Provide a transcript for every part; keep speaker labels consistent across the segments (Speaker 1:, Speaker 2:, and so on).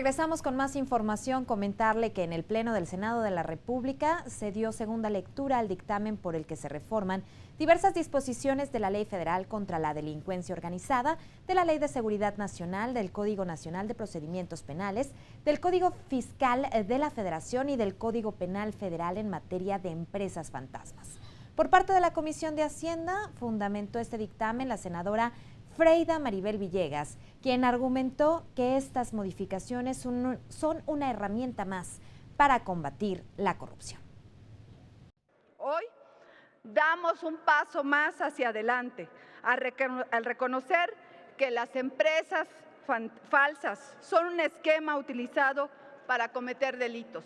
Speaker 1: Regresamos con más información, comentarle que en el Pleno del Senado de la República se dio segunda lectura al dictamen por el que se reforman diversas disposiciones de la Ley Federal contra la Delincuencia Organizada, de la Ley de Seguridad Nacional, del Código Nacional de Procedimientos Penales, del Código Fiscal de la Federación y del Código Penal Federal en materia de empresas fantasmas. Por parte de la Comisión de Hacienda, fundamentó este dictamen la senadora Freida Maribel Villegas, quien argumentó que estas modificaciones son una herramienta más para combatir la corrupción.
Speaker 2: Hoy damos un paso más hacia adelante al reconocer que las empresas falsas son un esquema utilizado para cometer delitos.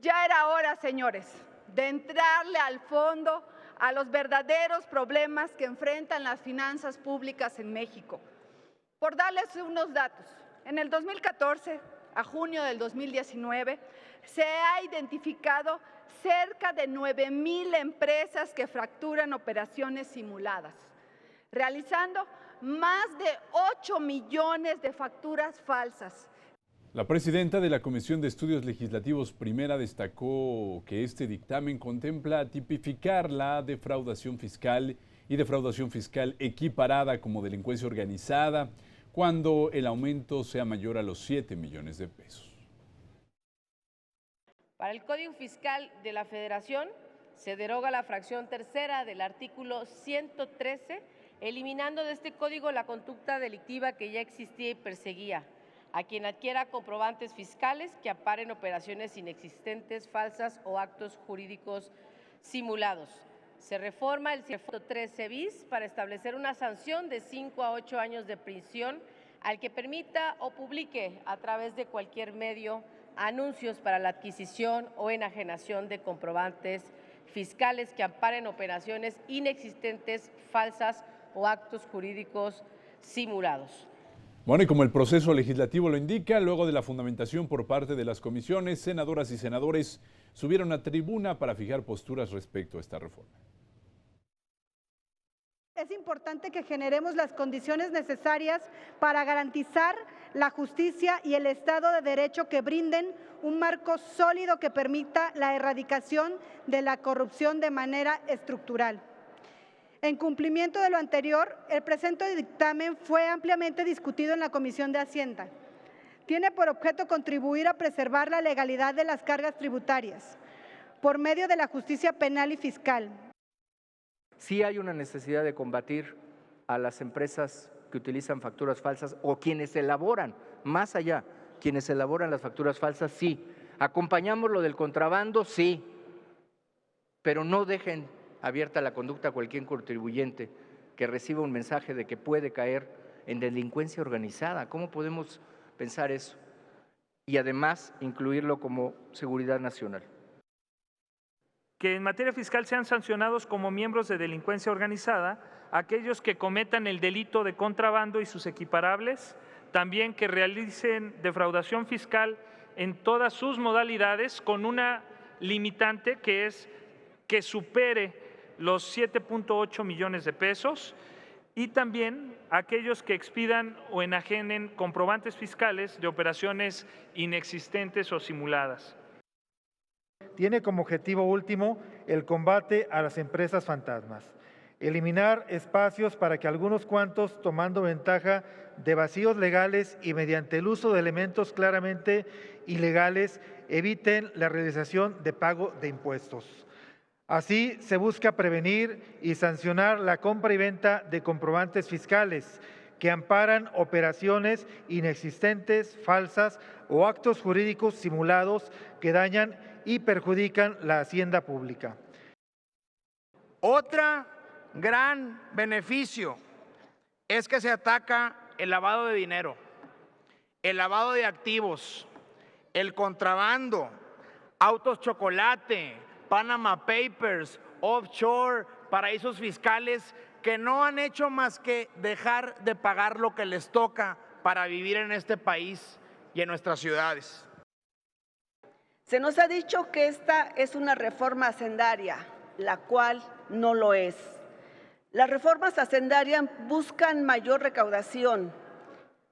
Speaker 2: Ya era hora, señores, de entrarle al fondo a los verdaderos problemas que enfrentan las finanzas públicas en México. Por darles unos datos, en el 2014 a junio del 2019 se ha identificado cerca de 9,000 empresas que facturan operaciones simuladas, realizando más de 8 millones de facturas falsas.
Speaker 3: La presidenta de la Comisión de Estudios Legislativos Primera destacó que este dictamen contempla tipificar la defraudación fiscal y defraudación fiscal equiparada como delincuencia organizada cuando el aumento sea mayor a los 7 millones de pesos.
Speaker 4: Para el Código Fiscal de la Federación se deroga la fracción tercera del artículo 113, eliminando de este código la conducta delictiva que ya existía y perseguía a quien adquiera comprobantes fiscales que amparen operaciones inexistentes, falsas o actos jurídicos simulados. Se reforma el 113 bis para establecer una sanción de 5 a 8 años de prisión al que permita o publique a través de cualquier medio anuncios para la adquisición o enajenación de comprobantes fiscales que amparen operaciones inexistentes, falsas o actos jurídicos simulados.
Speaker 3: Bueno, y como el proceso legislativo lo indica, luego de la fundamentación por parte de las comisiones, senadoras y senadores subieron a tribuna para fijar posturas respecto a esta reforma.
Speaker 5: Es importante que generemos las condiciones necesarias para garantizar la justicia y el Estado de Derecho que brinden un marco sólido que permita la erradicación de la corrupción de manera estructural. En cumplimiento de lo anterior, el presente dictamen fue ampliamente discutido en la Comisión de Hacienda. Tiene por objeto contribuir a preservar la legalidad de las cargas tributarias por medio de la justicia penal y fiscal.
Speaker 6: Sí hay una necesidad de combatir a las empresas que utilizan facturas falsas o quienes elaboran, más allá, quienes elaboran las facturas falsas, sí. ¿Acompañamos lo del contrabando? Sí, pero no dejen abierta la conducta a cualquier contribuyente que reciba un mensaje de que puede caer en delincuencia organizada. ¿Cómo podemos pensar eso? Y además incluirlo como seguridad nacional.
Speaker 7: Que en materia fiscal sean sancionados como miembros de delincuencia organizada aquellos que cometan el delito de contrabando y sus equiparables, también que realicen defraudación fiscal en todas sus modalidades con una limitante que es que supere los 7.8 millones de pesos y también aquellos que expidan o enajenen comprobantes fiscales de operaciones inexistentes o simuladas.
Speaker 8: Tiene como objetivo último el combate a las empresas fantasmas, eliminar espacios para que algunos cuantos, tomando ventaja de vacíos legales y mediante el uso de elementos claramente ilegales, eviten la realización de pago de impuestos. Así se busca prevenir y sancionar la compra y venta de comprobantes fiscales que amparan operaciones inexistentes, falsas o actos jurídicos simulados que dañan y perjudican la hacienda pública.
Speaker 9: Otra gran beneficio es que se ataca el lavado de dinero, el lavado de activos, el contrabando, autos chocolate, Panama Papers, offshore, paraísos fiscales que no han hecho más que dejar de pagar lo que les toca para vivir en este país y en nuestras ciudades.
Speaker 2: Se nos ha dicho que esta es una reforma hacendaria, la cual no lo es. Las reformas hacendarias buscan mayor recaudación,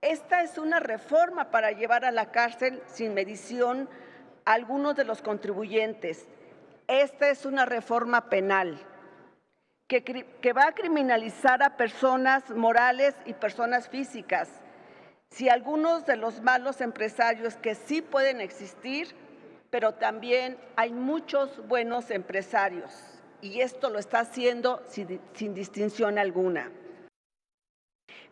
Speaker 10: Esta es una reforma para llevar a la cárcel sin medición a algunos de los contribuyentes. Esta es una reforma penal que va a criminalizar a personas morales y personas físicas. Si algunos de los malos empresarios que sí pueden existir, pero también hay muchos buenos empresarios, y esto lo está haciendo sin distinción alguna.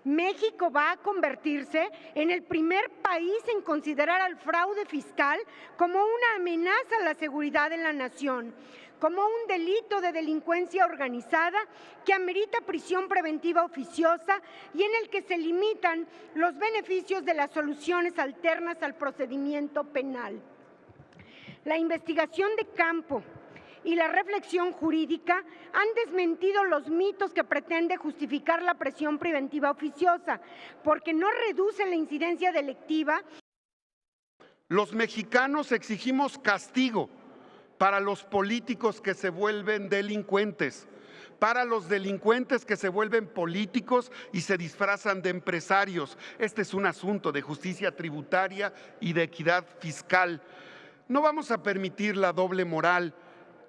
Speaker 5: México va a convertirse en el primer país en considerar al fraude fiscal como una amenaza a la seguridad de la nación, como un delito de delincuencia organizada que amerita prisión preventiva oficiosa y en el que se limitan los beneficios de las soluciones alternas al procedimiento penal. La investigación de campo y la reflexión jurídica han desmentido los mitos que pretende justificar la prisión preventiva oficiosa, porque no reduce la incidencia delictiva.
Speaker 11: Los mexicanos exigimos castigo para los políticos que se vuelven delincuentes, para los delincuentes que se vuelven políticos y se disfrazan de empresarios. Este es un asunto de justicia tributaria y de equidad fiscal. No vamos a permitir la doble moral,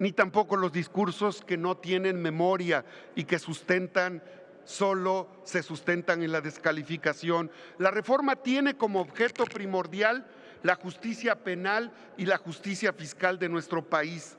Speaker 11: ni tampoco los discursos que no tienen memoria y que solo se sustentan en la descalificación. La reforma tiene como objeto primordial la justicia penal y la justicia fiscal de nuestro país.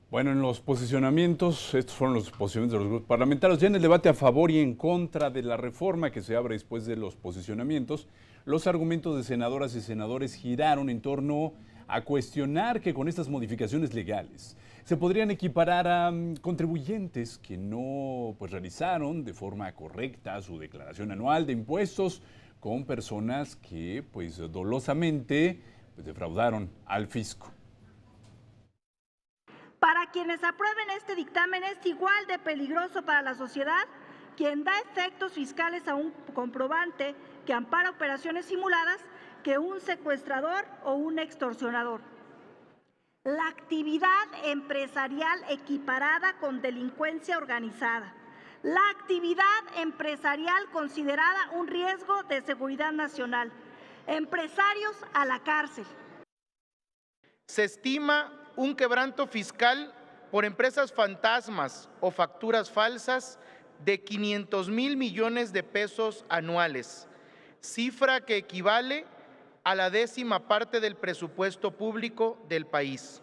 Speaker 3: Bueno, en los posicionamientos, estos fueron los posicionamientos de los grupos parlamentarios. Ya en el debate a favor y en contra de la reforma que se abre después de los posicionamientos, los argumentos de senadoras y senadores giraron en torno a cuestionar que con estas modificaciones legales se podrían equiparar a contribuyentes que no realizaron de forma correcta su declaración anual de impuestos con personas que dolosamente defraudaron al fisco.
Speaker 12: Para quienes aprueben este dictamen es igual de peligroso para la sociedad quien da efectos fiscales a un comprobante que ampara operaciones simuladas que un secuestrador o un extorsionador. La actividad empresarial equiparada con delincuencia organizada. La actividad empresarial considerada un riesgo de seguridad nacional. Empresarios a la cárcel.
Speaker 9: Se estima un quebranto fiscal por empresas fantasmas o facturas falsas de 500,000 millones de pesos anuales, cifra que equivale a la 10ª parte del presupuesto público del país,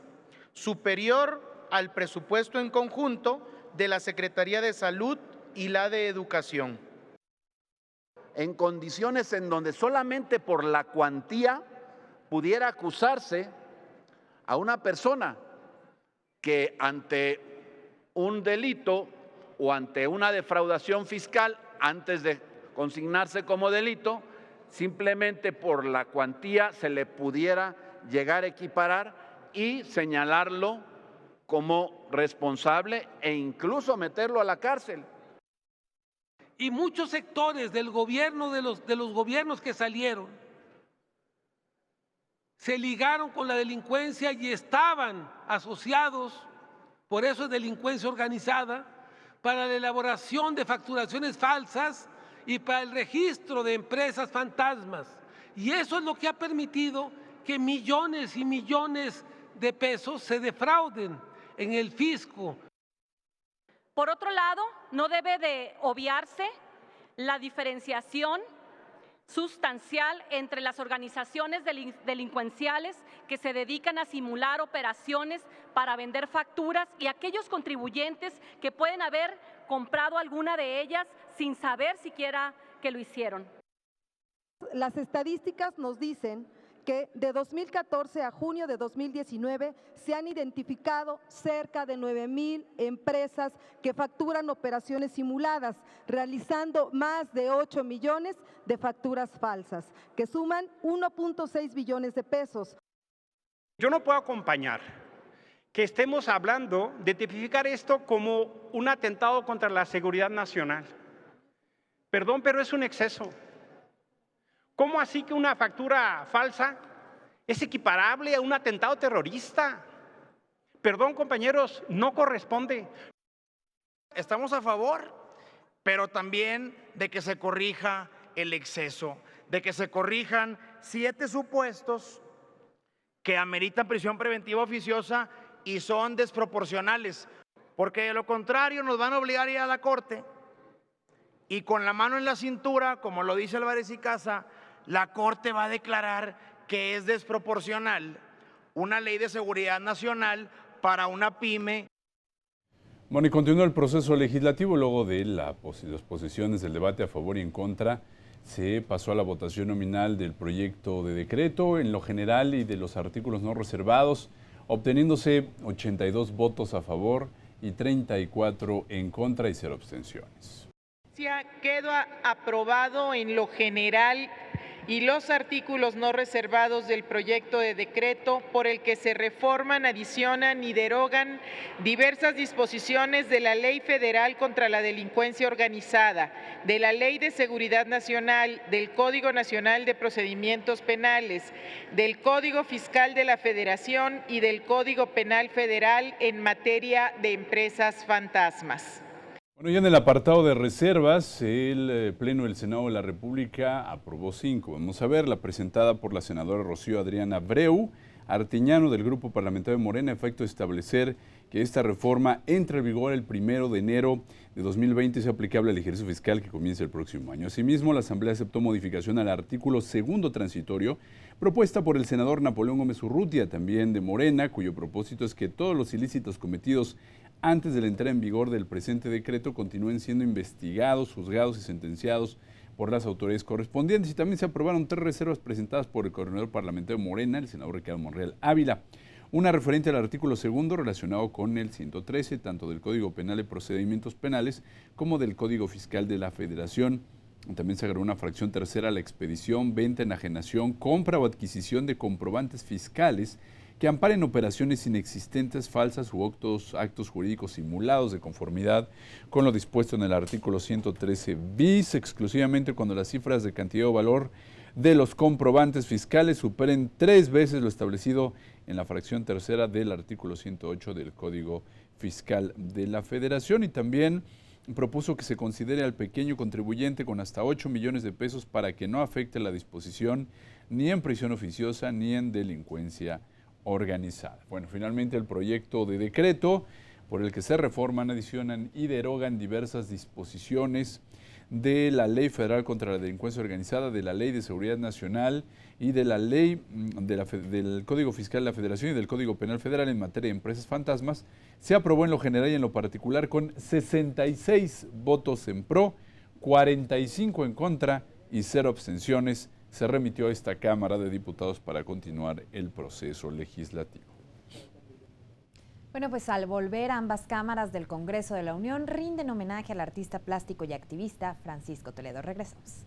Speaker 9: superior al presupuesto en conjunto de la Secretaría de Salud y la de Educación.
Speaker 13: En condiciones en donde solamente por la cuantía pudiera acusarse a una persona que ante un delito o ante una defraudación fiscal, antes de consignarse como delito, simplemente por la cuantía se le pudiera llegar a equiparar y señalarlo como responsable e incluso meterlo a la cárcel.
Speaker 14: Y muchos sectores del gobierno, de los gobiernos que salieron, se ligaron con la delincuencia y estaban asociados, por eso es delincuencia organizada, para la elaboración de facturaciones falsas y para el registro de empresas fantasmas. Y eso es lo que ha permitido que millones y millones de pesos se defrauden en el fisco.
Speaker 15: Por otro lado, no debe de obviarse la diferenciación sustancial entre las organizaciones delincuenciales que se dedican a simular operaciones para vender facturas y aquellos contribuyentes que pueden haber comprado alguna de ellas sin saber siquiera que lo hicieron.
Speaker 16: Las estadísticas nos dicen que de 2014 a junio de 2019 se han identificado cerca de 9,000 empresas que facturan operaciones simuladas, realizando más de 8 millones de facturas falsas, que suman 1.6 billones de pesos.
Speaker 17: Yo no puedo acompañar que estemos hablando de tipificar esto como un atentado contra la seguridad nacional. Perdón, pero es un exceso. ¿Cómo así que una factura falsa es equiparable a un atentado terrorista? Perdón, compañeros, no corresponde.
Speaker 9: Estamos a favor, pero también de que se corrija el exceso, de que se corrijan 7 supuestos que ameritan prisión preventiva oficiosa y son desproporcionales, porque de lo contrario nos van a obligar a ir a la Corte y con la mano en la cintura, como lo dice Álvarez y Casa, la Corte va a declarar que es desproporcional una ley de seguridad nacional para una pyme.
Speaker 3: Bueno, y continúa el proceso legislativo. Luego de las posiciones del debate a favor y en contra, se pasó a la votación nominal del proyecto de decreto en lo general y de los artículos no reservados, obteniéndose 82 votos a favor y 34 en contra y 0 abstenciones.
Speaker 18: Quedó aprobado en lo general y los artículos no reservados del proyecto de decreto por el que se reforman, adicionan y derogan diversas disposiciones de la Ley Federal contra la Delincuencia Organizada, de la Ley de Seguridad Nacional, del Código Nacional de Procedimientos Penales, del Código Fiscal de la Federación y del Código Penal Federal en materia de empresas fantasmas.
Speaker 3: Bueno, ya en el apartado de reservas, el Pleno del Senado de la República aprobó 5. Vamos a ver, la presentada por la senadora Rocío Adriana Abreu Artiñano del Grupo Parlamentario de Morena, a efecto de establecer que esta reforma entre en vigor el 1 de enero de 2020 y sea aplicable al ejercicio fiscal que comience el próximo año. Asimismo, la Asamblea aceptó modificación al artículo 2º transitorio propuesta por el senador Napoleón Gómez Urrutia, también de Morena, cuyo propósito es que todos los ilícitos cometidos antes de la entrada en vigor del presente decreto continúen siendo investigados, juzgados y sentenciados por las autoridades correspondientes. Y también se aprobaron 3 reservas presentadas por el coordinador parlamentario de Morena, el senador Ricardo Monreal Ávila. Una referente al artículo 2º relacionado con el 113, tanto del Código Penal de Procedimientos Penales como del Código Fiscal de la Federación. También se agregó una fracción tercera a la expedición, venta, enajenación, compra o adquisición de comprobantes fiscales que amparen operaciones inexistentes, falsas u actos jurídicos simulados de conformidad con lo dispuesto en el artículo 113 bis, exclusivamente cuando las cifras de cantidad o valor de los comprobantes fiscales superen 3 veces lo establecido en la fracción tercera del artículo 108 del Código Fiscal de la Federación. Y también propuso que se considere al pequeño contribuyente con hasta 8 millones de pesos para que no afecte la disposición ni en prisión oficiosa ni en delincuencia organizada. Bueno, finalmente el proyecto de decreto por el que se reforman, adicionan y derogan diversas disposiciones de la Ley Federal contra la Delincuencia Organizada, de la Ley de Seguridad Nacional y de la Ley del Código Fiscal de la Federación y del Código Penal Federal en materia de empresas fantasmas, se aprobó en lo general y en lo particular con 66 votos en pro, 45 en contra y 0 abstenciones. Se remitió a esta Cámara de Diputados para continuar el proceso legislativo.
Speaker 1: Bueno, pues al volver, ambas cámaras del Congreso de la Unión rinden homenaje al artista plástico y activista Francisco Toledo. Regresamos.